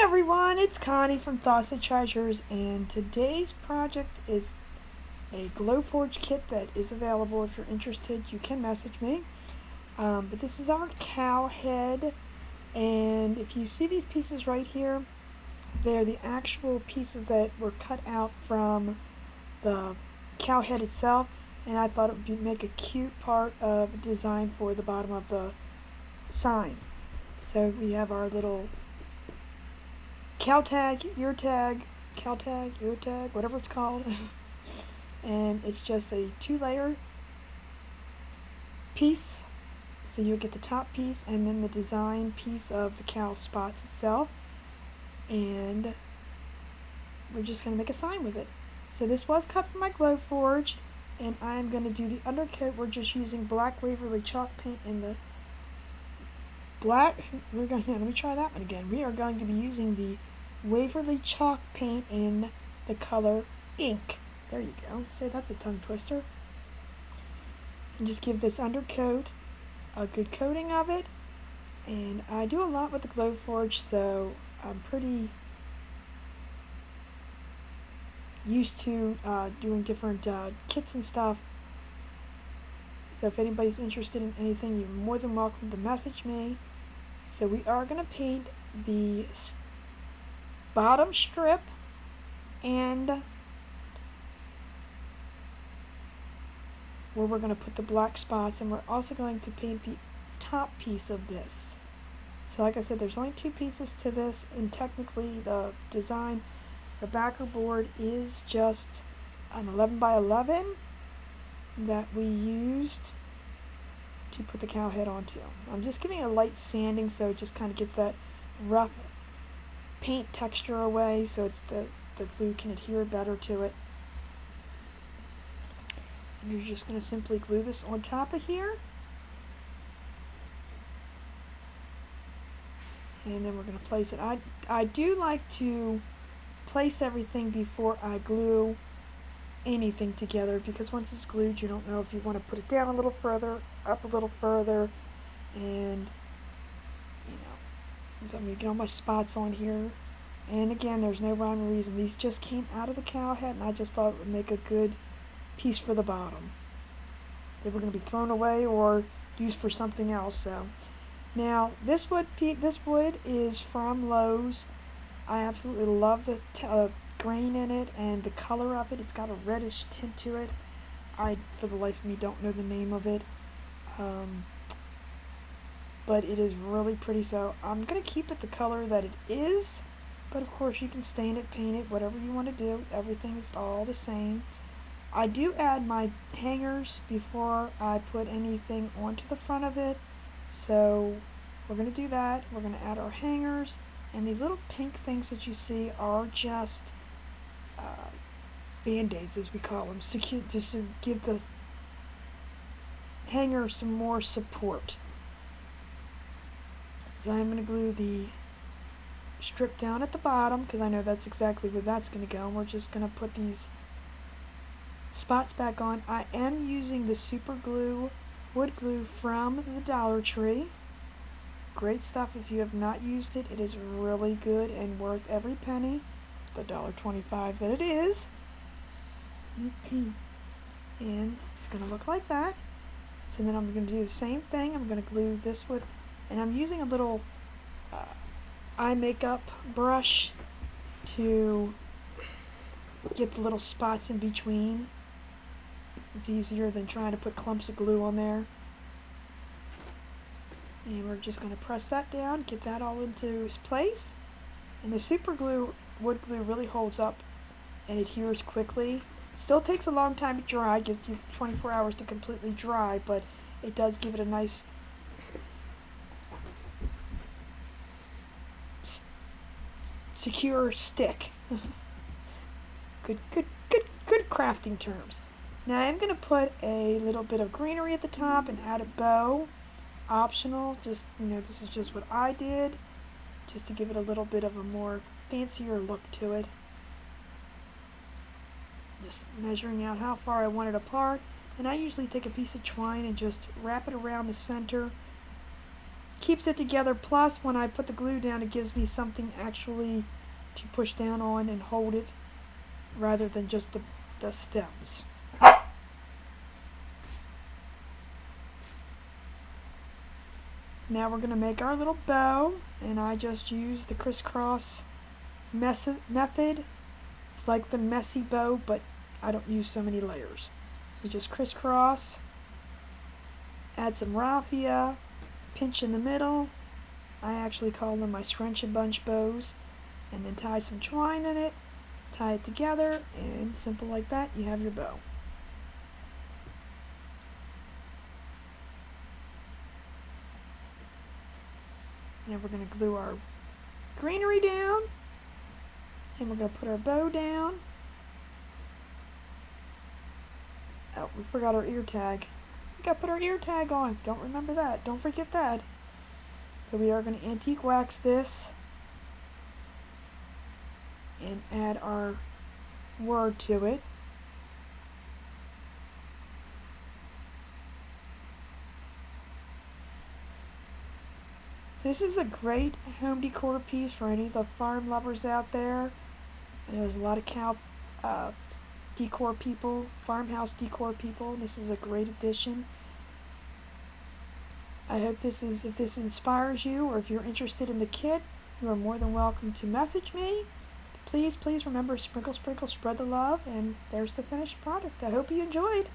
Everyone, it's Connie from Thoughts and Treasures, and today's project is a Glowforge kit that is available. If you're interested, you can message me. But this is our cow head, and if you see these pieces right here, they're the actual pieces that were cut out from the cow head itself, and I thought it would make a cute part of the design for the bottom of the sign. So we have our little cow tag, ear tag, whatever it's called. And it's just a 2-layer piece. So you'll get the top piece and then the design piece of the cow spots itself. And we're just going to make a sign with it. So this was cut from my Glowforge, and I'm going to do the undercoat. We're just using black Waverly chalk paint in the black. Let me try that one again. We are going to be using the Waverly chalk paint in the color ink. There you go. Say that's a tongue twister. And just give this undercoat a good coating of it. And I do a lot with the Glowforge, so I'm pretty used to doing different kits and stuff. So if anybody's interested in anything, you're more than welcome to message me. So we are going to paint the bottom strip and where we're going to put the black spots, and we're also going to paint the top piece of this. So like I said, there's only 2 pieces to this, and technically the design, the backer board is just an 11 by 11 that we used to put the cow head onto. I'm just giving it a light sanding so it just kind of gets that rough paint texture away, so it's the glue can adhere better to it. And you're just going to simply glue this on top of here. And then we're going to place it. I do like to place everything before I glue anything together, because once it's glued, you don't know if you want to put it down a little further, up a little further, and so I'm going to get all my spots on here. And again, there's no rhyme or reason. These just came out of the cow head, and I just thought it would make a good piece for the bottom. They were going to be thrown away or used for something else. So now this wood is from Lowe's. I absolutely love the grain in it and the color of it. It's got a reddish tint to it. I, for the life of me, don't know the name of it. But it is really pretty, so I'm going to keep it the color that it is. But of course you can stain it, paint it, whatever you want to do. Everything is all the same. I do add my hangers before I put anything onto the front of it. So we're going to do that. We're going to add our hangers. And these little pink things that you see are just band-aids, as we call them, just to give the hanger some more support. So I'm going to glue the strip down at the bottom, because I know that's exactly where that's going to go. And we're just going to put these spots back on. I am using the super glue, wood glue from the Dollar Tree. Great stuff. If you have not used it, it is really good and worth every penny. The $1.25 that it is. And it's going to look like that. So then I'm going to do the same thing. I'm going to glue this with, and I'm using a little eye makeup brush to get the little spots in between. It's easier than trying to put clumps of glue on there. And we're just going to press that down, get that all into its place. And the super glue, wood glue, really holds up and adheres quickly. Still takes a long time to dry, gives you 24 hours to completely dry, but it does give it a nice secure stick. Good crafting terms. Now I'm going to put a little bit of greenery at the top and add a bow. Optional, just, this is just what I did, just to give it a little bit of a more fancier look to it. Just measuring out how far I want it apart, and I usually take a piece of twine and just wrap it around the center keeps it together. Plus, when I put the glue down, it gives me something actually to push down on and hold it, rather than just the stems. Now we're going to make our little bow, and I just use the crisscross method. It's like the messy bow, but I don't use so many layers. You just crisscross, add some raffia, pinch in the middle. I actually call them my scrunch and bunch bows, and then tie some twine in it, tie it together, and simple like that, you have your bow. Now we're going to glue our greenery down, and we're going to put our bow down. Oh, we forgot our ear tag. We got to put our ear tag on. Don't remember that. Don't forget that. So we are going to antique wax this and add our word to it. This is a great home decor piece for any of the farm lovers out there. And there's a lot of cow decor people, farmhouse decor people. This is a great addition. I hope if this inspires you, or if you're interested in the kit, you are more than welcome to message me. Please remember, sprinkle, sprinkle, spread the love, and there's the finished product. I hope you enjoyed.